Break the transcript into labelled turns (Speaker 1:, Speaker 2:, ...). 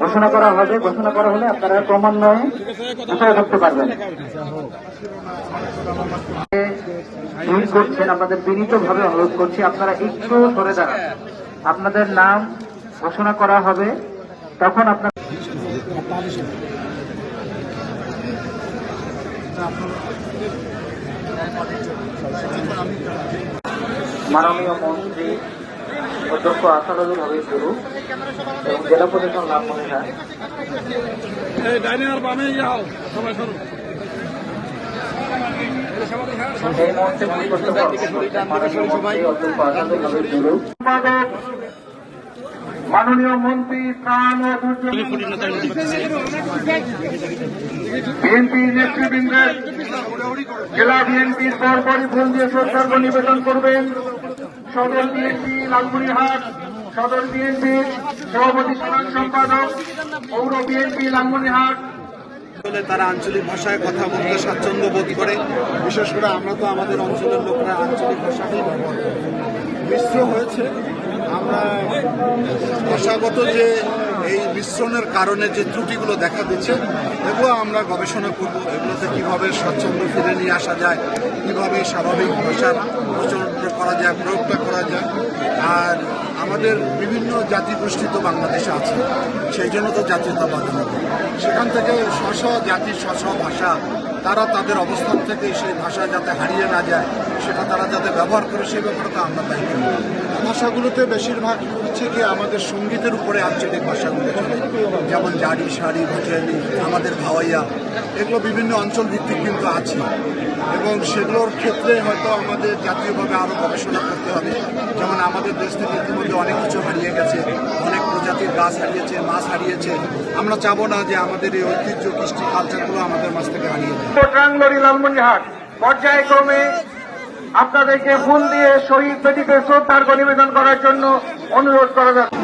Speaker 1: ঘোষণা করা হবে। ঘোষণা করা হলে আপনারা ক্রমান্বয়ে বিষয় করতে পারবেন। করছেন আপনাদের বিনীতভাবে অনুরোধ করছি, আপনারা একটু সরে দাঁড়ান। আপনাদের নাম ঘোষণা করা হবে, তখন আপনার মাননীয় মন্ত্রী অধ্যক্ষ আসাদুল হাবিব গুরু এবং জেলা প্রশাসন লালমনিরহাট এই মুহূর্তে মাননীয় মন্ত্রী অধ্যক্ষ আসাদুল হাবিব গুরু, মাননীয় মন্ত্রী ত্রাণ ও বিএনপি নেতৃবৃন্দের জেলা বিএনপির পরপরই ফুল দিয়ে শ্রদ্ধার্ঘ্য নিবেদন করবেন সদর বিএনপি লালমনিরহাট, সদর বিএনপির সভাপতি সাধারণ সম্পাদক, পৌর বিএনপি লালমনিরহাট।
Speaker 2: তারা আঞ্চলিক ভাষায় কথা বলতে স্বাচ্ছন্দ্য বোধ করে। বিশেষ করে আমরা তো আমাদের অঞ্চলের লোকরা আঞ্চলিক ভাষাতেই ব্যবহার করি। মিশ্র হয়েছে, আমরা ভাষাগত যে এই মিশ্রণের কারণে যে ত্রুটিগুলো দেখা দিচ্ছে এগুলো আমরা গবেষণা করব। এগুলোতে কীভাবে স্বচ্ছন্দ ফিরে নিয়ে আসা যায়, কীভাবে স্বাভাবিক ভাষার প্রচলন করা যায়, প্রয়োগটা করা যায়। আর আমাদের বিভিন্ন জাতিগোষ্ঠী তো বাংলাদেশে আছে, সেই জন্য তো জাতীয়তাবাদ হবে। সেখান থেকে স্ব জাতির স্ব ভাষা তারা তাদের অবস্থান থেকে সেই ভাষা যাতে হারিয়ে না যায়, সেটা তারা যাতে ব্যবহার করে, সেই ব্যাপারে তো আমরা দায়িত্ব। ভাষাগুলোতে বেশিরভাগ হচ্ছে কি আমাদের সঙ্গীতের উপরে আঞ্চলিক ভাষাগুলো চলে, যেমন জারি, শাড়ি, ভাটিয়ালি, আমাদের ভাওয়াইয়া, এগুলো বিভিন্ন অঞ্চল ভিত্তিক কিন্তু আছে এবং সেগুলোর ক্ষেত্রে হয়তো আমাদের জাতীয়ভাবে আরও গবেষণা করতে হবে। যেমন আমাদের দেশ থেকে ইতিমধ্যে অনেক কিছু হারিয়ে গেছে, অনেক প্রজাতির গাছ হারিয়েছে, মাছ হারিয়েছে। আমরা চাবো না যে আমাদের এই ঐতিহ্য, কৃষ্টি, কালচারগুলো আমাদের মাছ থেকে হারিয়ে যায়।
Speaker 1: ট্রাঙ্গলরি লালমনিরহাট পর্যায়ক্রমে আপনাদেরকে ফুল দিয়ে শহীদ বেদিতে শ্রদ্ধার্ঘ্য নিবেদন করার জন্য অনুরোধ করা যাচ্ছে।